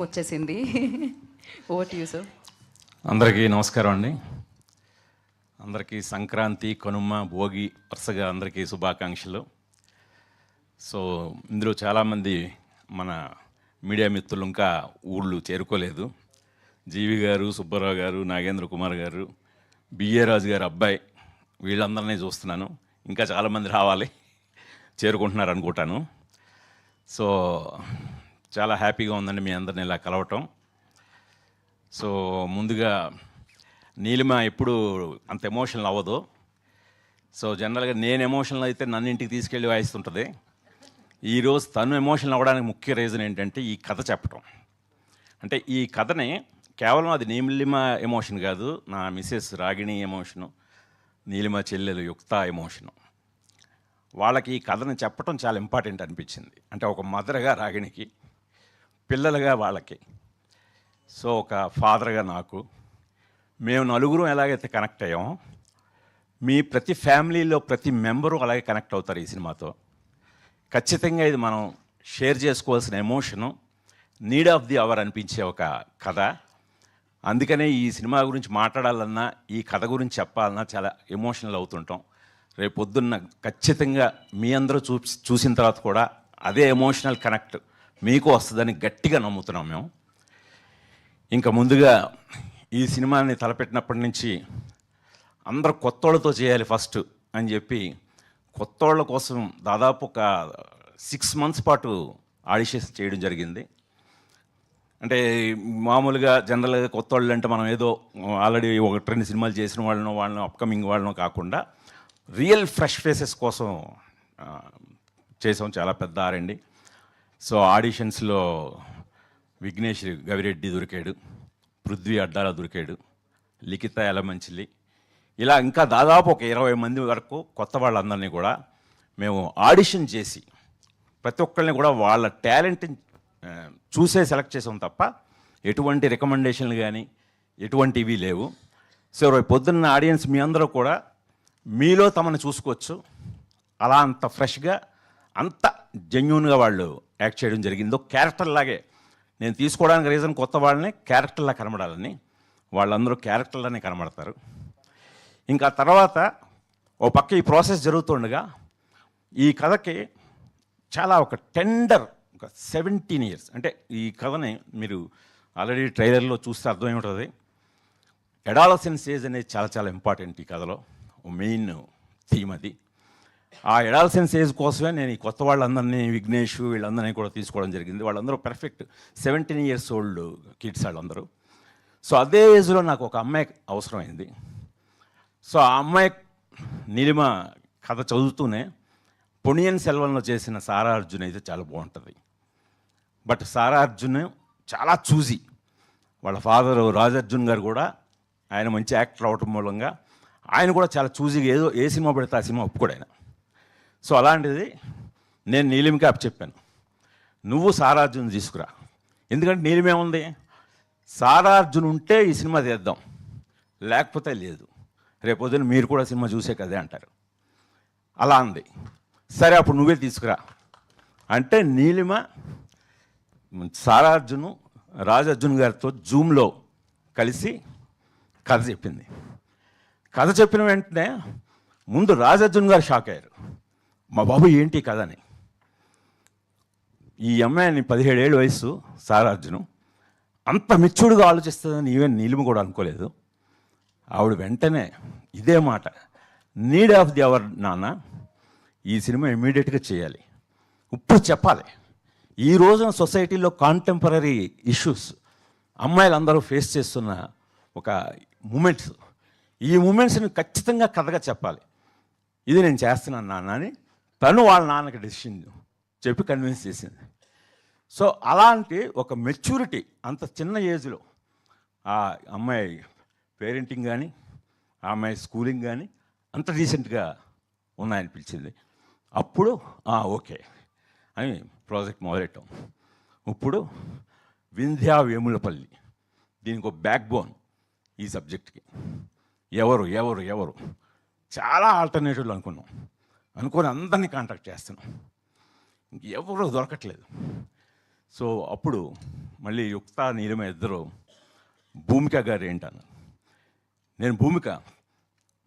వచ్చేసింది. Over to you sir. అందరికీ నమస్కారం అండి. అందరికీ సంక్రాంతి, కనుమ, భోగి వరుసగా అందరికీ శుభాకాంక్షలు. సో ఇందులో చాలామంది మన మీడియా మిత్రులు ఇంకా ఊళ్ళు చేరుకోలేదు. జీవి గారు, సుబ్బారావు గారు, నాగేంద్ర కుమార్ గారు, బిఏ రాజు గారు అబ్బాయి, వీళ్ళందరినీ చూస్తున్నాను. ఇంకా చాలామంది రావాలి, చేరుకుంటున్నారు అనుకుంటాను. సో చాలా హ్యాపీగా ఉందండి మీ అందరిని ఇలా కలవటం. సో ముందుగా నీలిమ ఎప్పుడు అంత ఎమోషనల్ అవ్వదు. సో జనరల్గా నేను ఎమోషనల్ అయితే నన్ను ఇంటికి తీసుకెళ్ళి వాయిస్తుంటుంది. ఈరోజు తను ఎమోషనల్ అవ్వడానికి ముఖ్య రీజన్ ఏంటంటే ఈ కథ చెప్పటం. అంటే ఈ కథని కేవలం అది నీలిమ ఎమోషన్ కాదు, నా మిసెస్ రాగిణి ఎమోషను, నీలిమ చెల్లెలు యుక్త ఎమోషను. వాళ్ళకి ఈ కథను చెప్పటం చాలా ఇంపార్టెంట్ అనిపించింది. అంటే ఒక మదర్గా రాగిణికి, పిల్లలుగా వాళ్ళకి, సో ఒక ఫాదర్గా నాకు, మేము నలుగురు ఎలాగైతే కనెక్ట్ అయ్యామో మీ ప్రతి ఫ్యామిలీలో ప్రతి మెంబరు అలాగే కనెక్ట్ అవుతారు ఈ సినిమాతో. ఖచ్చితంగా ఇది మనం షేర్ చేసుకోవాల్సిన emotion, need of the hour అనిపించే ఒక కథ. అందుకనే ఈ సినిమా గురించి మాట్లాడాలన్నా, ఈ కథ గురించి చెప్పాలన్నా చాలా ఎమోషనల్ అవుతుంటాం. రేపు పొద్దున్న ఖచ్చితంగా మీ అందరూ చూసిన తర్వాత కూడా అదే ఎమోషనల్ కనెక్ట్ మీకు వస్తుందని గట్టిగా నమ్ముతున్నాం మేము. ఇంకా ముందుగా ఈ సినిమాని తలపెట్టినప్పటి నుంచి అందరూ కొత్తోళ్ళతో చేయాలి ఫస్ట్ అని చెప్పి కొత్తోళ్ళ కోసం దాదాపు ఒక 6 months పాటు ఆడిషన్స్ చేయడం జరిగింది. అంటే మామూలుగా జనరల్గా కొత్తోళ్ళు అంటే మనం ఏదో ఆల్రెడీ 1-2 సినిమాలు చేసిన వాళ్ళను అప్కమింగ్ వాళ్ళను కాకుండా రియల్ ఫ్రెష్ ఫేసెస్ కోసం చేసాం. చాలా పెద్ద ఆరండి. సో ఆడిషన్స్లో విఘ్నేష్ గవిరెడ్డి దొరికాడు, పృథ్వీ అడ్డాల దొరికాడు, లిఖిత ఎలమంచిలి, ఇలా ఇంకా దాదాపు ఒక 20 మంది వరకు కొత్త వాళ్ళందరినీ కూడా మేము ఆడిషన్ చేసి ప్రతి ఒక్కరిని కూడా వాళ్ళ టాలెంట్ని చూసే సెలెక్ట్ చేసాం తప్ప ఎటువంటి రికమెండేషన్లు కానీ ఎటువంటివి లేవు. సో పొద్దున్న ఆడియన్స్ మీ అందరూ కూడా మీలో తమను చూసుకోవచ్చు. అలా అంత ఫ్రెష్గా అంత జెన్యూన్గా వాళ్ళు యాక్ట్ చేయడం జరిగిందో క్యారెక్టర్ లాగే. నేను తీసుకోవడానికి రీజన్ కొత్త వాళ్ళని క్యారెక్టర్లా కనబడాలని, వాళ్ళందరూ క్యారెక్టర్లానే కనబడతారు. ఇంకా తర్వాత ఓ పక్క ఈ ప్రాసెస్ జరుగుతుండగా ఈ కథకి చాలా ఒక టెండర్, ఒక 17 years, అంటే ఈ కథని మీరు ఆల్రెడీ ట్రైలర్లో చూస్తే అర్థమై ఉంటుంది. అడాలసెన్స్ ఏజ్ అనేది చాలా చాలా ఇంపార్టెంట్ ఈ కథలో, మెయిన్ థీమ్ అది. ఆ అడాలసెన్స్ ఏజ్ కోసమే నేను ఈ కొత్త వాళ్ళందరినీ, విఘ్నేష్ వీళ్ళందరినీ కూడా తీసుకోవడం జరిగింది. వాళ్ళందరూ పర్ఫెక్ట్ 17 years old కిడ్స్ వాళ్ళందరూ. సో అదే ఏజ్లో నాకు ఒక అమ్మాయి అవసరమైంది. సో ఆ అమ్మాయి నీలిమ కథ చదువుతూనే పొనియన్ సెల్వన్లో చేసిన సారా అర్జున్ అయితే చాలా బాగుంటుంది. బట్ సారా అర్జున్ చాలా చూసి, వాళ్ళ ఫాదర్ రాజర్జున్ గారు కూడా ఆయన మంచి యాక్టర్ అవటం మూలంగా ఆయన కూడా చాలా చూసిగా ఏదో ఏ సినిమా పెడితే ఆ సినిమా ఒప్పుకోడు ఆయన. సో అలాంటిది నేను నీలిమకి చెప్పాను, నువ్వు సారా అర్జున్ తీసుకురా. ఎందుకంటే నీలిమేముంది, సారా అర్జున్ ఉంటే ఈ సినిమా తీద్దాం, లేకపోతే లేదు, రేపొద్దున మీరు కూడా సినిమా చూసే కదే అంటారు. అలా అంది. సరే అప్పుడు నువ్వే తీసుకురా అంటే నీలిమ సారా అర్జున్ రాజర్జున్ గారితో జూమ్లో కలిసి కథ చెప్పింది. కథ చెప్పిన వెంటనే ముందు రాజర్జున్ గారు షాక్ అయ్యారు, మా బాబు ఏంటి కథ అని. ఈ అమ్మాయిని 17 ఏళ్ళ వయసు సారా అర్జున్ అంత మెచ్యూర్డ్గా ఆలోచిస్తుందని ఈవెన్ నీలిమ కూడా అనుకోలేదు. ఆవిడ వెంటనే ఇదే మాట, నీడ్ ఆఫ్ ది అవర్ నాన్న, ఈ సినిమా ఇమ్మీడియట్గా చేయాలి, ఇప్పుడు చెప్పాలి. ఈ రోజున సొసైటీలో కాంటెంపరీ ఇష్యూస్ అమ్మాయిలందరూ ఫేస్ చేస్తున్న ఒక మూమెంట్స్, ఈ మూమెంట్స్ని ఖచ్చితంగా కథగా చెప్పాలి, ఇది నేను చేస్తున్నాను నాన్న అని తను వాళ్ళ నాన్నకి డెసిషన్ చెప్పి కన్విన్స్ చేసింది. సో అలాంటి ఒక మెచ్యూరిటీ అంత చిన్న ఏజ్లో ఆ అమ్మాయి పేరెంటింగ్ కానీ ఆ అమ్మాయి స్కూలింగ్ కానీ అంత డీసెంట్గా ఉన్నాయనిపించింది. అప్పుడు ఓకే అని ప్రాజెక్ట్ మొదలెట్టాం. ఇప్పుడు వింధ్యా వేములపల్లి దీనికి ఒక బ్యాక్ బోన్ ఈ సబ్జెక్ట్కి. ఎవరు ఎవరు ఎవరు చాలా ఆల్టర్నేటివ్లు అనుకుని అందరినీ కాంటాక్ట్ చేస్తున్నాం, ఎవరు దొరకట్లేదు. సో అప్పుడు మళ్ళీ యుక్త నీలిమ ఇద్దరు భూమిక గారు ఏంటన్నారు. నేను భూమిక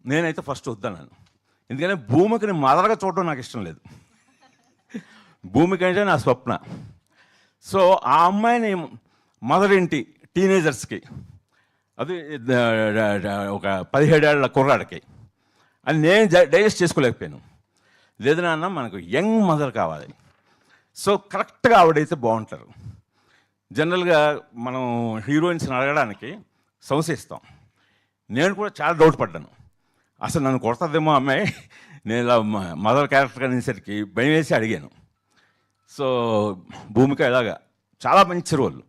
నేనైతే ఫస్ట్ వద్దన్నాను. ఎందుకంటే భూమికని మదరగా చూడడం నాకు ఇష్టం లేదు. భూమిక అంటే నా స్వప్న. సో ఆ అమ్మాయిని మదరేంటి టీనేజర్స్కి, అది ఒక 17 ఏళ్ల కుర్రాడికి అని నేను డైజెస్ట్ చేసుకోలేకపోయాను. లేదు నాన్న, మనకు యంగ్ మదర్ కావాలి. సో కరెక్ట్గా ఆవిడైతే బాగుంటారు. జనరల్గా మనం హీరోయిన్స్ని అడగడానికి సంశయిస్తాం. నేను కూడా చాలా డౌట్ పడ్డాను, అసలు నన్ను కొడతాదేమో అమ్మాయి, నేను ఇలా మదర్ క్యారెక్టర్ అనేసరికి భయం వేసి అడిగాను. సో భూమిక ఇలాగా చాలా మంచి రోల్.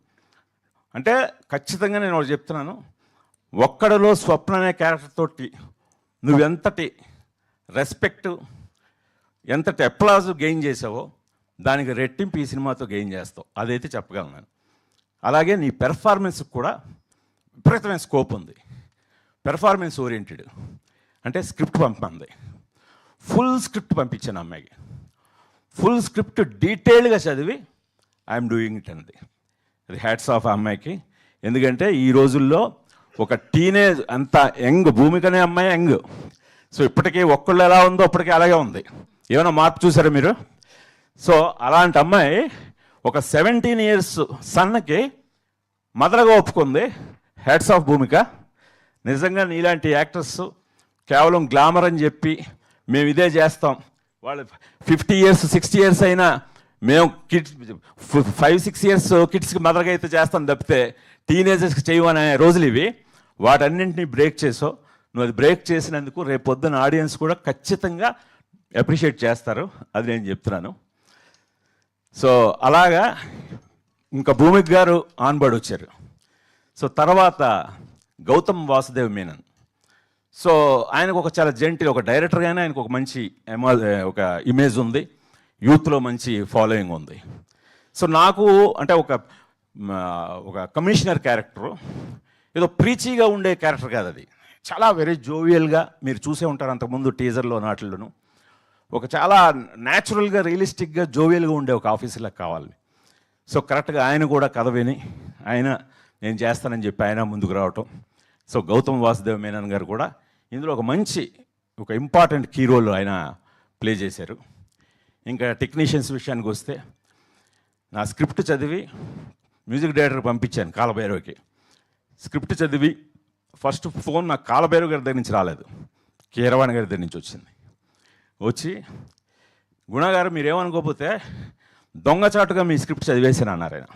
అంటే ఖచ్చితంగా నేను ఒకటి చెప్తున్నాను, ఒక్కడిలో స్వప్న అనే క్యారెక్టర్ తోటి నువ్వెంతటి రెస్పెక్ట్, ఎంతటి అప్లాజ్ గెయిన్ చేసావో దానికి రెట్టింపు ఈ సినిమాతో గెయిన్ చేస్తావు, అదైతే చెప్పగలను నేను. అలాగే నీ పెర్ఫార్మెన్స్కి కూడా విపరీతమైన స్కోప్ ఉంది. పెర్ఫార్మెన్స్ ఓరియంటెడ్ అంటే స్క్రిప్ట్ పంపమంది, ఫుల్ స్క్రిప్ట్ పంపించాను అమ్మాయికి. ఫుల్ స్క్రిప్ట్ డీటెయిల్గా చదివి ఐఎమ్ డూయింగ్ ఇట్ అన్నది. అది హ్యాట్స్ ఆఫ్ ఆ అమ్మాయికి. ఎందుకంటే ఈ రోజుల్లో ఒక టీనేజ్ అంత యంగ్, భూమికనే అమ్మాయి యంగ్. సో ఇప్పటికీ ఒక్కళ్ళు ఎలా ఉందో అప్పటికీ అలాగే ఉంది. ఏమైనా మార్పు చూసారా మీరు? సో అలాంటి అమ్మాయి ఒక 17 years సన్నకి మదరగా ఒప్పుకుంది. హ్యాట్స్ ఆఫ్ భూమిక. నిజంగా నీలాంటి యాక్టర్స్ కేవలం గ్లామర్ అని చెప్పి మేము ఇదే చేస్తాం, వాళ్ళు 50 years 60 years అయినా మేము కిడ్స్ 5-6 years కిడ్స్కి మదర్గా అయితే చేస్తాం తప్పితే టీనేజర్స్కి చేయమనే రోజులు ఇవి. వాటన్నింటినీ బ్రేక్ చేసావు. నువ్వు అది బ్రేక్ చేసినందుకు రేపు పొద్దున ఆడియన్స్ కూడా ఖచ్చితంగా అప్రిషియేట్ చేస్తారు, అది నేను చెప్తున్నాను. సో అలాగా ఇంకా భూమిక్ గారు ఆన్బర్డ్ వచ్చారు. సో తర్వాత గౌతమ్ వాసుదేవ్ మీనన్. సో ఆయనకు ఒక చాలా జెంటిల్, ఒక డైరెక్టర్గానే ఆయనకు ఒక మంచి ఒక ఇమేజ్ ఉంది, యూత్లో మంచి ఫాలోయింగ్ ఉంది. సో నాకు అంటే ఒక కమిషనర్ క్యారెక్టరు, ఏదో ప్రీచీగా ఉండే క్యారెక్టర్ కాదు అది. చాలా వెరీ జోవియల్గా మీరు చూసే ఉంటారు అంతకుముందు టీజర్లో నాటిల్లోనూ. ఒక చాలా న్యాచురల్గా రియలిస్టిక్గా జోవియల్గా ఉండే ఒక ఆఫీసర్లకు కావాలి. సో కరెక్ట్గా ఆయన కూడా కథ విని ఆయన నేను చేస్తానని చెప్పి ఆయన ముందుకు రావటం. సో గౌతమ్ వాసుదేవ్ మేనన్ గారు కూడా ఇందులో ఒక ఇంపార్టెంట్ కీ రోల్ ఆయన ప్లే చేశారు. ఇంకా టెక్నీషియన్స్ విషయానికి వస్తే, నా స్క్రిప్ట్ చదివి మ్యూజిక్ డైరెక్టర్ పంపించాను కాలభైరవ్కి. స్క్రిప్ట్ చదివి ఫస్ట్ ఫోన్ నాకు కాలభైరవ్ గారి దగ్గర నుంచి రాలేదు, కీరవాణి గారి దగ్గర నుంచి వచ్చింది. వచ్చి గుణగారు మీరేమనుకోకపోతే దొంగచాటుగా మీ స్క్రిప్ట్ చదివేసాను అన్నారు ఆయన.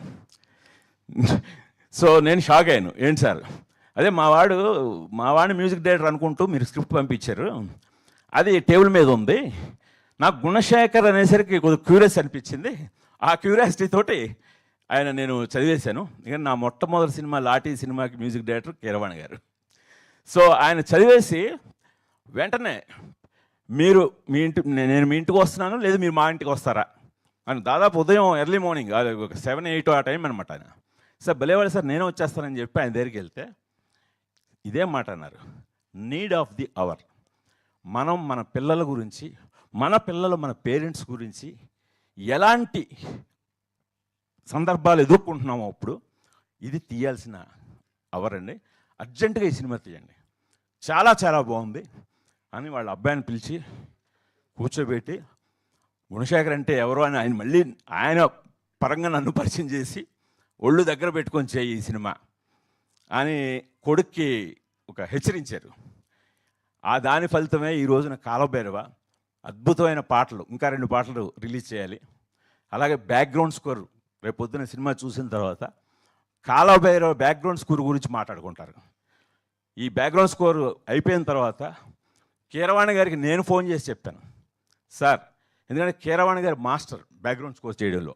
సో నేను షాక్ అయ్యాను, ఏంటి సార్, అదే మా వాడిని మ్యూజిక్ డైరెక్టర్ అనుకుంటూ మీరు స్క్రిప్ట్ పంపించారు, అది టేబుల్ మీద ఉంది. నాకు గుణశేఖర్ అనేసరికి కొద్దిగా క్యూరియస్ అనిపించింది. ఆ క్యూరియాసిటీ తోటి నేను చదివేశాను. ఇక నా మొట్టమొదటి సినిమా లాఠీ సినిమాకి మ్యూజిక్ డైరెక్టర్ కీరవాణి గారు. సో ఆయన చదివేసి వెంటనే నేను మీ ఇంటికి వస్తున్నాను, లేదు మీరు మా ఇంటికి వస్తారా అని, దాదాపు ఉదయం ఎర్లీ మార్నింగ్ ఒక 7-8 ఆ టైం అనమాట. ఆయన సార్ భలేవాడు సార్, నేనే వచ్చేస్తానని చెప్పి ఆయన దగ్గరికి వెళ్తే ఇదే మాట అన్నారు, నీడ్ ఆఫ్ ది అవర్. మనం మన పిల్లల గురించి, మన పిల్లలు మన పేరెంట్స్ గురించి ఎలాంటి సందర్భాలు ఎదుర్కొంటున్నామో అప్పుడు ఇది తీయాల్సిన అవర్ అండి, అర్జెంటుగా ఈ సినిమా తీయండి, చాలా చాలా బాగుంది అని వాళ్ళ అబ్బాయిని పిలిచి కూర్చోబెట్టి, గుణశేఖర్ అంటే ఎవరో అని ఆయన పరంగా నన్ను పరిచయం చేసి ఒళ్ళు దగ్గర పెట్టుకొని చేయి ఈ సినిమా అని కొడుక్కి ఒక హెచ్చరించారు. దాని ఫలితమే ఈ రోజున కాలభైరవ అద్భుతమైన పాటలు, ఇంకా 2 పాటలు రిలీజ్ చేయాలి. అలాగే బ్యాక్గ్రౌండ్ స్కోర్ రేపు పొద్దున సినిమా చూసిన తర్వాత కాలభైరవ బ్యాక్గ్రౌండ్ స్కోర్ గురించి మాట్లాడుకుంటారు. ఈ బ్యాక్గ్రౌండ్ స్కోర్ అయిపోయిన తర్వాత కీరవాణి గారికి నేను ఫోన్ చేసి చెప్పాను, సార్, ఎందుకంటే కీరవాణి గారు మాస్టర్ బ్యాక్గ్రౌండ్ స్కోర్ చేయడంలో,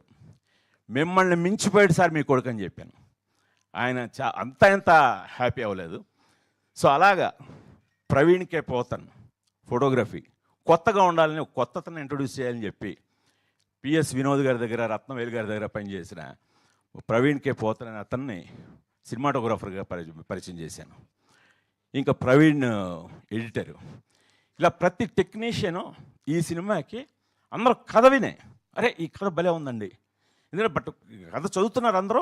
మిమ్మల్ని మించిపోయాడు సార్ మీ కొడుకు అని చెప్పాను. ఆయన అంత హ్యాపీ అవ్వలేదు. సో అలాగా ప్రవీణ్ కే పోతన్ ఫోటోగ్రఫీ కొత్తగా ఉండాలని, ఒక కొత్తతను ఇంట్రొడ్యూస్ చేయాలని చెప్పి పిఎస్ వినోద్ గారి దగ్గర, రత్నవేలు గారి దగ్గర పనిచేసిన ప్రవీణ్ కే పోతన్ అనే అతన్ని సినిమాటోగ్రాఫర్గా పరిచయం చేశాను. ఇంకా ప్రవీణ్ ఎడిటరు. ఇలా ప్రతి టెక్నీషియను ఈ సినిమాకి అందరూ కథ వినే, అరే ఈ కథ భలే ఉందండి, ఎందుకంటే బట్ కథ చదువుతున్నారు అందరూ.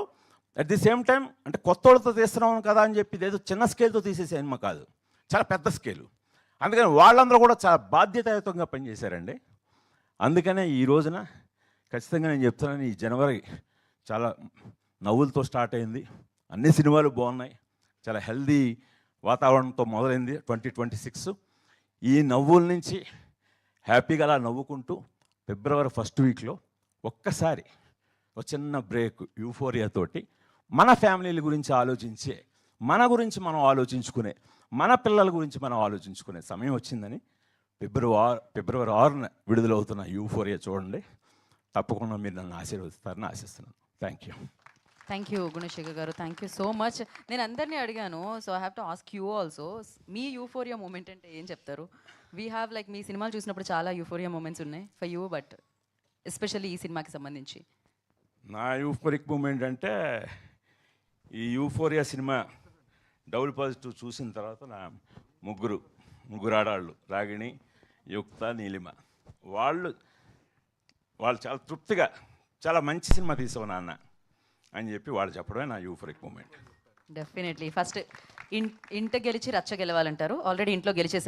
అట్ ది సేమ్ టైం అంటే కొత్త వాళ్ళతో తీస్తున్నాం కదా అని చెప్పి ఏదో చిన్న స్కేల్తో తీసే సినిమా కాదు, చాలా పెద్ద స్కేలు. అందుకని వాళ్ళందరూ కూడా చాలా బాధ్యతాయుతంగా పనిచేశారండి. అందుకనే ఈ రోజున ఖచ్చితంగా నేను చెప్తున్నాను, ఈ జనవరి చాలా నవ్వులతో స్టార్ట్ అయింది. అన్ని సినిమాలు బాగున్నాయి, చాలా హెల్దీ వాతావరణంతో మొదలైంది 2026. ఈ నవ్వుల నుంచి హ్యాపీగా అలా నవ్వుకుంటూ ఫిబ్రవరి ఫస్ట్ వీక్లో ఒక్కసారి ఒక చిన్న బ్రేక్ యూఫోరియాతోటి మన ఫ్యామిలీల గురించి ఆలోచించే, మన గురించి మనం ఆలోచించుకునే, మన పిల్లల గురించి మనం ఆలోచించుకునే సమయం వచ్చిందని ఫిబ్రవరి 6న విడుదలవుతున్న యూఫోరియా చూడండి. తప్పకుండా మీరు నన్ను ఆశీర్వదిస్తారని ఆశిస్తున్నాను. థ్యాంక్ యూ గుణశేఖర్ గారు, థ్యాంక్ యూ సో మచ్. నేను అందరినీ అడిగాను, so I have to ask you also. మీ యూఫోరియా మూమెంట్ అంటే ఏం చెప్తారు? వీ హ్యావ్ లైక్ మీ సినిమాలు చూసినప్పుడు చాలా యూఫోరియా మూమెంట్స్ ఉన్నాయి ఫర్ యూ, బట్ ఎస్పెషల్లీ ఈ సినిమాకి సంబంధించి. నా యూఫోరిక్ మూమెంట్ అంటే ఈ యూఫోరియా సినిమా డబుల్ పాజిటివ్ చూసిన తర్వాత నా ముగ్గురు ఆడాళ్ళు, రాగిణి, యుక్త, నీలిమ, వాళ్ళు చాలా తృప్తిగా చాలా మంచి సినిమా తీసావు నాన్న అని చెప్పి వాళ్ళు చెప్పడమే నా యూఫోరిక్ మూమెంట్. డెఫినెట్లీ. ఫస్ట్ ఇంట గెలిచి రచ్చ గెలవాలంటారు, ఆల్రెడీ ఇంట్లో గెలిచేశారు.